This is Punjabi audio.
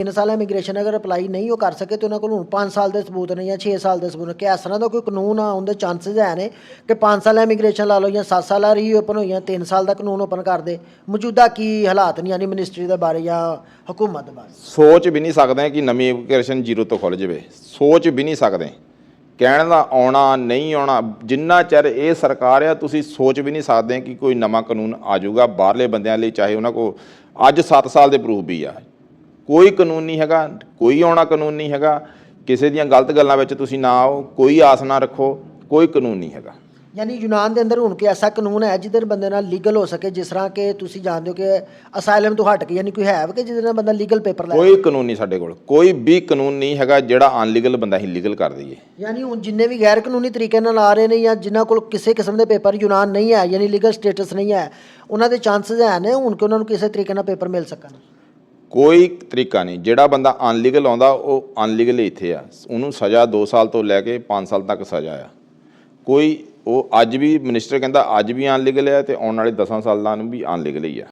3 ਸਾਲ ਇਮੀਗ੍ਰੇਸ਼ਨ ਅਗਰ ਅਪਲਾਈ ਨਹੀਂ ਉਹ ਕਰ ਸਕੇ ਤੇ ਉਹਨਾਂ ਕੋਲ ਹੁਣ 5 ਸਾਲ ਦੇ ਸਬੂਤ ਨੇ ਜਾਂ 6 ਸਾਲ ਦੇ ਸਬੂਤ ਨੇ ਕਿ ਇਸ ਤਰ੍ਹਾਂ ਦਾ ਕੋਈ ਕਾਨੂੰਨ ਆਉਣ ਦੇ ਚਾਂਸਸ ਹੈ ਨੇ ਕਿ 5 ਸਾਲ ਇਮੀਗ੍ਰੇਸ਼ਨ ਲਾ ਲਓ ਜਾਂ 7 ਸਾਲ ਆ ਰੀਓਪਨ ਹੋਈ ਜਾਂ 3 ਸਾਲ ਦਾ ਕਾਨੂੰਨ ਓਪਨ ਕਰ ਦੇ। ਮੌਜੂਦਾ ਕੀ ਹਾਲਾਤ ਨੇ ਯਾਨੀ ਮਿਨਿਸਟਰੀ ਦੇ ਬਾਰੇ ਜਾਂ ਹਕੂਮਤ ਦੇ ਬਾਰੇ? ਸੋਚ ਵੀ ਨਹੀਂ ਸਕਦੇ ਕਿ ਨਵੀਂ ਇਮੀਗ੍ਰੇਸ਼ਨ ਜ਼ੀਰੋ ਤੋਂ ਖੁੱਲ੍ਹ ਜਾਵੇ, ਸੋਚ ਵੀ ਨਹੀਂ ਸਕਦੇ। ਕਹਿਣ ਦਾ ਆਉਣਾ ਨਹੀਂ ਆਉਣਾ, ਜਿੰਨਾ ਚਿਰ ਇਹ ਸਰਕਾਰ ਆ ਤੁਸੀਂ ਸੋਚ ਵੀ ਨਹੀਂ ਸਕਦੇ ਕਿ ਕੋਈ ਨਵਾਂ ਕਾਨੂੰਨ ਆ ਜਾਊਗਾ ਬਾਹਰਲੇ ਬੰਦਿਆਂ ਲਈ, ਚਾਹੇ ਉਹਨਾਂ ਕੋਲ ਅੱਜ 7 ਸਾਲ ਦੇ ਪ੍ਰੂਫ ਵੀ ਆ। ਕੋਈ ਕਾਨੂੰਨ ਨਹੀਂ ਹੈਗਾ, ਕੋਈ ਆਉਣਾ ਕਾਨੂੰਨ ਨਹੀਂ ਹੈਗਾ। ਕਿਸੇ ਦੀਆਂ ਗਲਤ ਗੱਲਾਂ ਵਿੱਚ ਤੁਸੀਂ ਨਾ ਆਓ, ਕੋਈ ਆਸ ਨਾ ਰੱਖੋ, ਕੋਈ ਕਾਨੂੰਨ ਨਹੀਂ ਹੈਗਾ। ਯਾਨੀ ਯੂਨਾਨ ਦੇ ਅੰਦਰ ਹੁਣ ਕੋਈ ਐਸਾ ਕਾਨੂੰਨ ਹੈ ਜਿਹਦੇ ਨਾਲ ਬੰਦੇ ਨਾਲ ਲੀਗਲ ਹੋ ਸਕੇ, ਜਿਸ ਤਰ੍ਹਾਂ ਕਿ ਤੁਸੀਂ ਜਾਣਦੇ ਹੋ ਕਿ ਅਸਾਈਲਮ ਤੋਂ ਹਟ ਕੇ ਯਾਨੀ ਕੋਈ ਹੈ ਕਿ ਜਿਹਦੇ ਨਾਲ ਬੰਦਾ ਲੀਗਲ ਪੇਪਰ ਲੈ? ਕੋਈ ਕਾਨੂੰਨ ਨਹੀਂ ਸਾਡੇ ਕੋਲ, ਕੋਈ ਵੀ ਕਾਨੂੰਨ ਨਹੀਂ ਹੈਗਾ ਜਿਹੜਾ ਅਨਲੀਗਲ ਬੰਦਾ ਹੀ ਲੀਗਲ ਕਰ ਦਈਏ। ਯਾਨੀ ਹੁਣ ਜਿੰਨੇ ਵੀ ਗੈਰ ਕਾਨੂੰਨੀ ਤਰੀਕੇ ਨਾਲ ਆ ਰਹੇ ਨੇ ਜਾਂ ਜਿਨ੍ਹਾਂ ਕੋਲ ਕਿਸੇ ਕਿਸਮ ਦੇ ਪੇਪਰ ਯੂਨਾਨ ਨਹੀਂ ਹੈ ਯਾਨੀ ਲੀਗਲ ਸਟੇਟਸ ਨਹੀਂ ਹੈ, ਉਹਨਾਂ ਦੇ ਚਾਂਸਸ ਹੈ ਨੇ ਹੁਣ ਕਿ ਉਹਨਾਂ ਨੂੰ ਕਿਸੇ ਤਰੀਕੇ ਨਾਲ ਪੇਪਰ ਮਿਲ ਸਕਣ? ਕੋਈ ਤਰੀਕਾ ਨਹੀਂ। ਜਿਹੜਾ ਬੰਦਾ ਅਨਲੀਗਲ ਆਉਂਦਾ ਉਹ ਅਨਲੀਗਲ ਹੀ ਇੱਥੇ ਆ, ਉਹਨੂੰ ਸਜ਼ਾ 2 ਸਾਲ ਤੋਂ ਲੈ ਕੇ 5 ਸਾਲ ਤੱਕ ਸਜ਼ਾ ਆ। ਕੋਈ ਉਹ ਅੱਜ ਵੀ ਮਿਨਿਸਟਰ ਕਹਿੰਦਾ ਅੱਜ ਵੀ ਅਨਲੀਗਲ ਹੈ ਤੇ ਆਉਣ ਵਾਲੇ 10 ਸਾਲਾਂ ਨੂੰ ਵੀ ਅਨਲੀਗਲ ਹੀ ਆ।